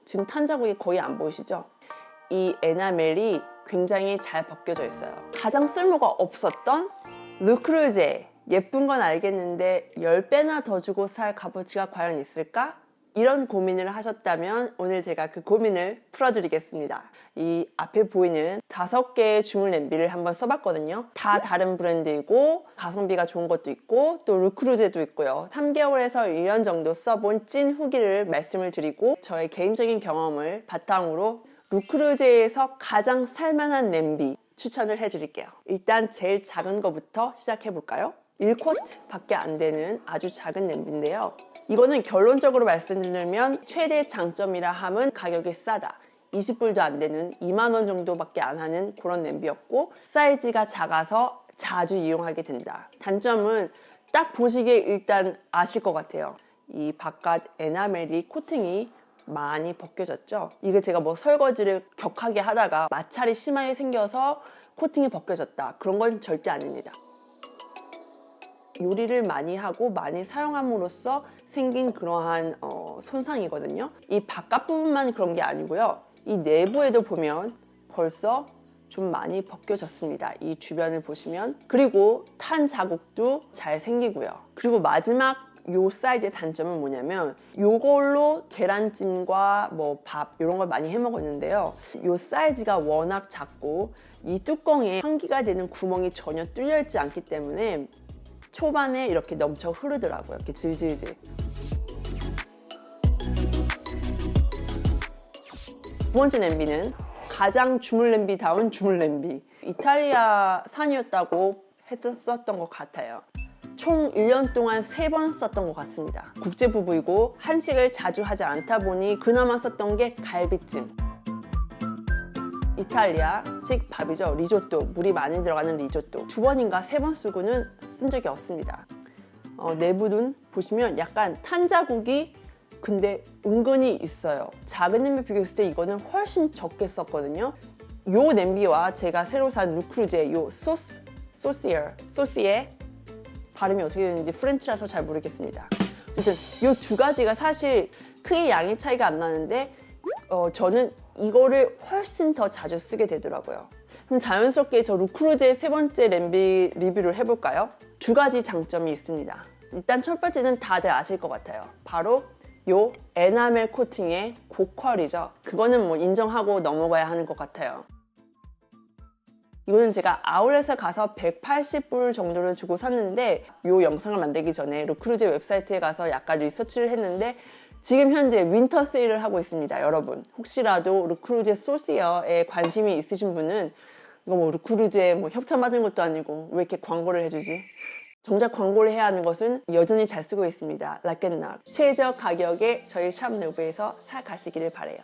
지금 탄 자국이 거의 안 보이시죠? 이 에나멜이 굉장히 잘 벗겨져 있어요. 가장 쓸모가 없었던 르크루제, 예쁜 건 알겠는데 10배나 더 주고 살 값어치가 과연 있을까? 이런 고민을 하셨다면 오늘 제가 그 고민을 풀어드리겠습니다. 이 앞에 보이는 5개의 주물 냄비를 한번 써봤거든요. 다 다른 브랜드이고 가성비가 좋은 것도 있고 또 르크루제도 있고요. 3개월에서 1년 정도 써본 찐 후기를 말씀을 드리고 저의 개인적인 경험을 바탕으로 르크루제에서 가장 살만한 냄비 추천을 해드릴게요. 일단 제일 작은 거부터 시작해볼까요? 1쿼트 밖에 안 되는 아주 작은 냄비인데요. 이거는 결론적으로 말씀드리면 최대 장점이라 함은 가격이 싸다. 20불도 안 되는 2만 원 정도밖에 안 하는 그런 냄비였고 사이즈가 작아서 자주 이용하게 된다. 단점은 딱 보시기에 일단 아실 것 같아요. 이 바깥 에나멜이 코팅이 많이 벗겨졌죠. 이게 제가 뭐 설거지를 격하게 하다가 마찰이 심하게 생겨서 코팅이 벗겨졌다. 그런 건 절대 아닙니다. 요리를 많이 하고 많이 사용함으로써 생긴 그러한 손상이거든요. 이 바깥 부분만 그런 게 아니고요. 이 내부에도 보면 벌써 좀 많이 벗겨졌습니다. 이 주변을 보시면. 그리고 탄 자국도 잘 생기고요. 그리고 마지막 요 사이즈의 단점은 뭐냐면 요걸로 계란찜과 뭐 밥 이런 걸 많이 해 먹었는데요. 요 사이즈가 워낙 작고 이 뚜껑에 환기가 되는 구멍이 전혀 뚫려 있지 않기 때문에 초반에 이렇게 넘쳐 흐르더라고요. 이렇게 질질질. 두 번째 냄비는 가장 주물 냄비다운 주물 냄비. 이탈리아산이었다고 했었던 것 같아요. 총 1년 동안 3번 썼던 것 같습니다. 국제 부부이고 한식을 자주 하지 않다 보니 그나마 썼던 게 갈비찜. 이탈리아식 밥이죠. 리조또, 물이 많이 들어가는 리조또. 2번인가 3번 쓰고는 쓴 적이 없습니다. 내부는 보시면 약간 탄 자국이 근데 은근히 있어요. 작은 냄비 비교했을 때 이거는 훨씬 적게 썼거든요. 요 냄비와 제가 새로 산 르크루제 요 소시에 발음이 어떻게 되는지 프렌치라서 잘 모르겠습니다. 어쨌든 이 2가지가 사실 크게 양의 차이가 안 나는데 저는 이거를 훨씬 더 자주 쓰게 되더라고요. 그럼 자연스럽게 저 르크루제의 3번째 냄비 리뷰를 해볼까요? 2가지 장점이 있습니다. 일단 첫 번째는 다들 아실 것 같아요. 바로 요 에나멜 코팅의 고퀄이죠. 그거는 뭐 인정하고 넘어가야 하는 것 같아요. 이거는 제가 아울렛에 가서 180불 정도를 주고 샀는데 이 영상을 만들기 전에 르크루제 웹사이트에 가서 약간 리서치를 했는데 지금 현재 윈터 세일을 하고 있습니다. 여러분 혹시라도 르크루제 소시어에 관심이 있으신 분은 이거 뭐 르크루제 뭐 협찬받은 것도 아니고 왜 이렇게 광고를 해주지? 정작 광고를 해야 하는 것은 여전히 잘 쓰고 있습니다. 락앤락 최저 가격에 저희 샵 내부에서 사가시기를 바래요.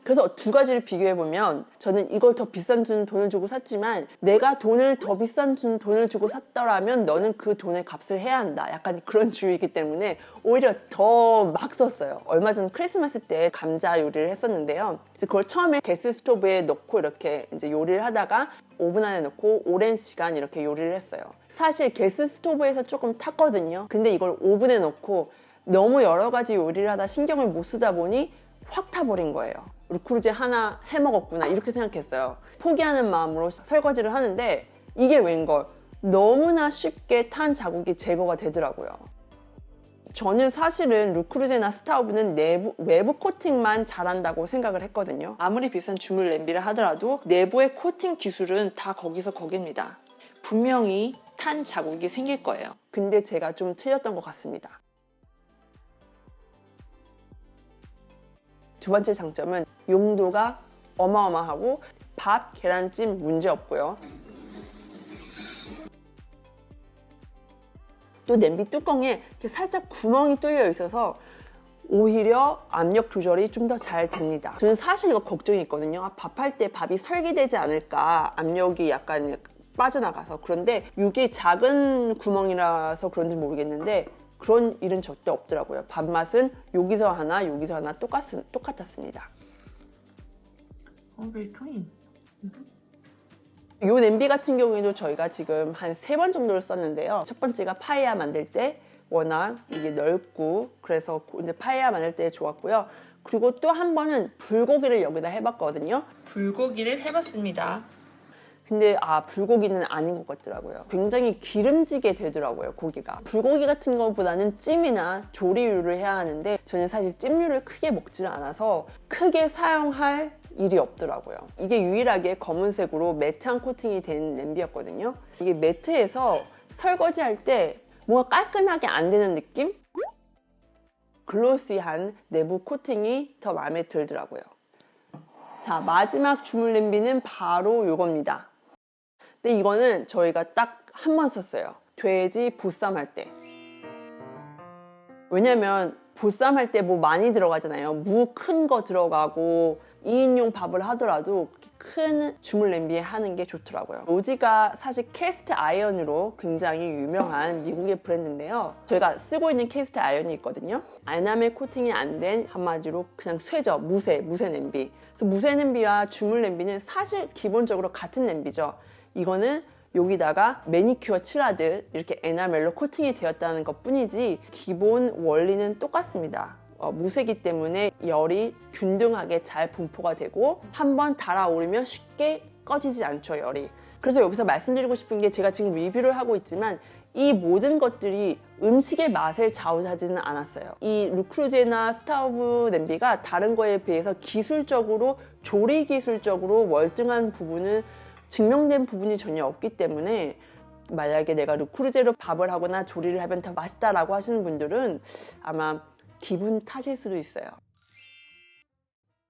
그래서 2가지를 비교해보면 저는 이걸 더 비싼 돈을 주고 샀지만 내가 더 비싼 돈을 주고 샀더라면 너는 그 돈의 값을 해야 한다. 약간 그런 주의이기 때문에 오히려 더 막 썼어요. 얼마 전 크리스마스 때 감자 요리를 했었는데요. 그걸 처음에 가스 스토브에 넣고 이렇게 이제 요리를 하다가 오븐 안에 넣고 오랜 시간 이렇게 요리를 했어요. 사실 가스 스토브에서 조금 탔거든요. 근데 이걸 오븐에 넣고 너무 여러 가지 요리를 하다 신경을 못 쓰다 보니 확 타버린 거예요. 르크루제 하나 해먹었구나 이렇게 생각했어요. 포기하는 마음으로 설거지를 하는데 이게 웬걸 너무나 쉽게 탄 자국이 제거가 되더라고요. 저는 사실은 르크루제나 스타우브는 외부 코팅만 잘한다고 생각을 했거든요. 아무리 비싼 주물 냄비를 하더라도 내부의 코팅 기술은 다 거기서 거깁니다. 분명히 탄 자국이 생길 거예요. 근데 제가 좀 틀렸던 것 같습니다. 2번째 장점은 용도가 어마어마하고 밥, 계란찜 문제 없고요. 또 냄비 뚜껑에 이렇게 살짝 구멍이 뚫려 있어서 오히려 압력 조절이 좀 더 잘 됩니다. 저는 사실 이거 걱정이 있거든요. 밥할 때 밥이 설기되지 않을까, 압력이 약간 빠져나가서. 그런데 이게 작은 구멍이라서 그런지 모르겠는데 그런 일은 절대 없더라고요. 밥맛은 여기서 하나 여기서 하나 똑같았습니다. Very clean. 이 냄비 같은 경우에도 저희가 지금 한 3번 정도를 썼는데요. 첫 번째가 파에야 만들 때, 워낙 이게 넓고 그래서 이제 파에야 만들 때 좋았고요. 그리고 또 한 번은 불고기를 여기다 해봤거든요. 불고기를 해봤습니다. 근데 불고기는 아닌 것 같더라고요. 굉장히 기름지게 되더라고요, 고기가. 불고기 같은 것보다는 찜이나 조리류를 해야 하는데 저는 사실 찜류를 크게 먹지를 않아서 크게 사용할 일이 없더라고요. 이게 유일하게 검은색으로 매트한 코팅이 된 냄비였거든요. 이게 매트에서 설거지할 때 뭔가 깔끔하게 안 되는 느낌? 글로시한 내부 코팅이 더 마음에 들더라고요. 자, 마지막 주물 냄비는 바로 이겁니다. 근데 이거는 저희가 딱 한 번 썼어요. 돼지 보쌈 할 때. 왜냐면 보쌈 할 때 뭐 많이 들어가잖아요. 무 큰 거 들어가고 2인용 밥을 하더라도 큰 주물 냄비에 하는 게 좋더라고요. 로지가 사실 캐스트 아이언으로 굉장히 유명한 미국의 브랜드인데요. 저희가 쓰고 있는 캐스트 아이언이 있거든요. 에나멜 코팅이 안 된 한마디로 그냥 쇠죠. 무쇠 냄비. 그래서 무쇠 냄비와 주물 냄비는 사실 기본적으로 같은 냄비죠. 이거는 여기다가 매니큐어 칠하듯 이렇게 에나멜로 코팅이 되었다는 것 뿐이지 기본 원리는 똑같습니다. 무쇠기 때문에 열이 균등하게 잘 분포가 되고 한번 달아오르면 쉽게 꺼지지 않죠, 열이. 그래서 여기서 말씀드리고 싶은 게 제가 지금 리뷰를 하고 있지만 이 모든 것들이 음식의 맛을 좌우하지는 않았어요. 이 르크루제나 스타우브 냄비가 다른 거에 비해서 기술적으로 조리 기술적으로 월등한 부분은 증명된 부분이 전혀 없기 때문에 만약에 내가 르크루제로 밥을 하거나 조리를 하면 더 맛있다라고 하시는 분들은 아마 기분 탓일 수도 있어요.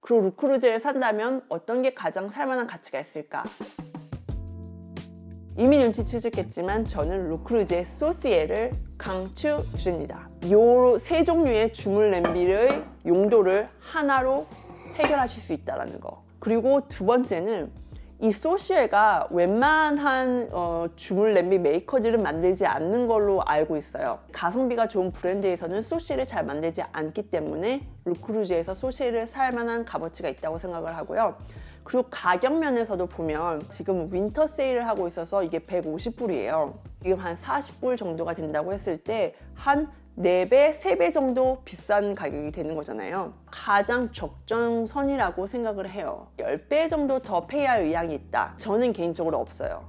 그리고 르크루제를 산다면 어떤 게 가장 살만한 가치가 있을까? 이미 눈치채셨겠지만 저는 르크루제 소시에를 강추드립니다. 이 세 종류의 주물 냄비의 용도를 하나로 해결하실 수 있다는 거. 그리고 두 번째는 이 소시에가 웬만한 주물 냄비 메이커들은 만들지 않는 걸로 알고 있어요. 가성비가 좋은 브랜드에서는 소시에를 잘 만들지 않기 때문에 르크루제에서 소시에를 살 만한 값어치가 있다고 생각을 하고요. 그리고 가격 면에서도 보면 지금 윈터 세일을 하고 있어서 이게 150불이에요. 지금 한 40불 정도가 된다고 했을 때 한 4배, 3배 정도 비싼 가격이 되는 거잖아요. 가장 적정선이라고 생각을 해요. 10배 정도 더 페이할 의향이 있다. 저는 개인적으로 없어요.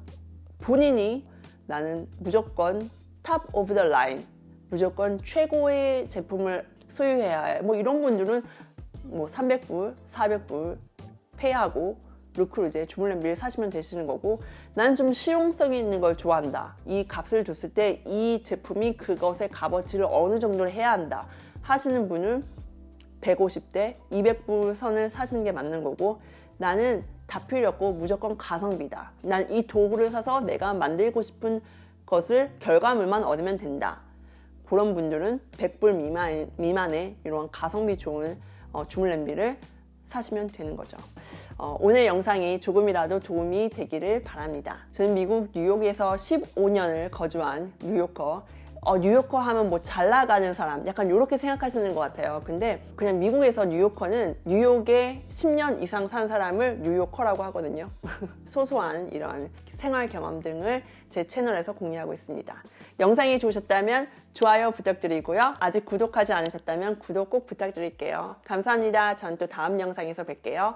본인이 나는 무조건 탑 오브 더 라인, 무조건 최고의 제품을 소유해야 해. 뭐 이런 분들은 뭐 300불, 400불 페이하고 르크루제 주물 냄비를 사시면 되시는 거고, 난 좀 실용성이 있는 걸 좋아한다. 이 값을 줬을 때 이 제품이 그것의 값어치를 어느 정도를 해야 한다 하시는 분은 150대, 200불 선을 사시는 게 맞는 거고, 나는 다 필요 없고 무조건 가성비다. 난 이 도구를 사서 내가 만들고 싶은 것을 결과물만 얻으면 된다. 그런 분들은 100불 미만의 이런 가성비 좋은 주물 냄비를 사시면 되는 거죠. 오늘 영상이 조금이라도 도움이 되기를 바랍니다. 저는 미국 뉴욕에서 15년을 거주한 뉴요커. 뉴요커 하면 뭐 잘 나가는 사람, 약간 이렇게 생각하시는 것 같아요. 근데 그냥 미국에서 뉴요커는 뉴욕에 10년 이상 산 사람을 뉴요커라고 하거든요. 소소한 이런 생활 경험 등을 제 채널에서 공유하고 있습니다. 영상이 좋으셨다면 좋아요 부탁드리고요. 아직 구독하지 않으셨다면 구독 꼭 부탁드릴게요. 감사합니다. 전 또 다음 영상에서 뵐게요.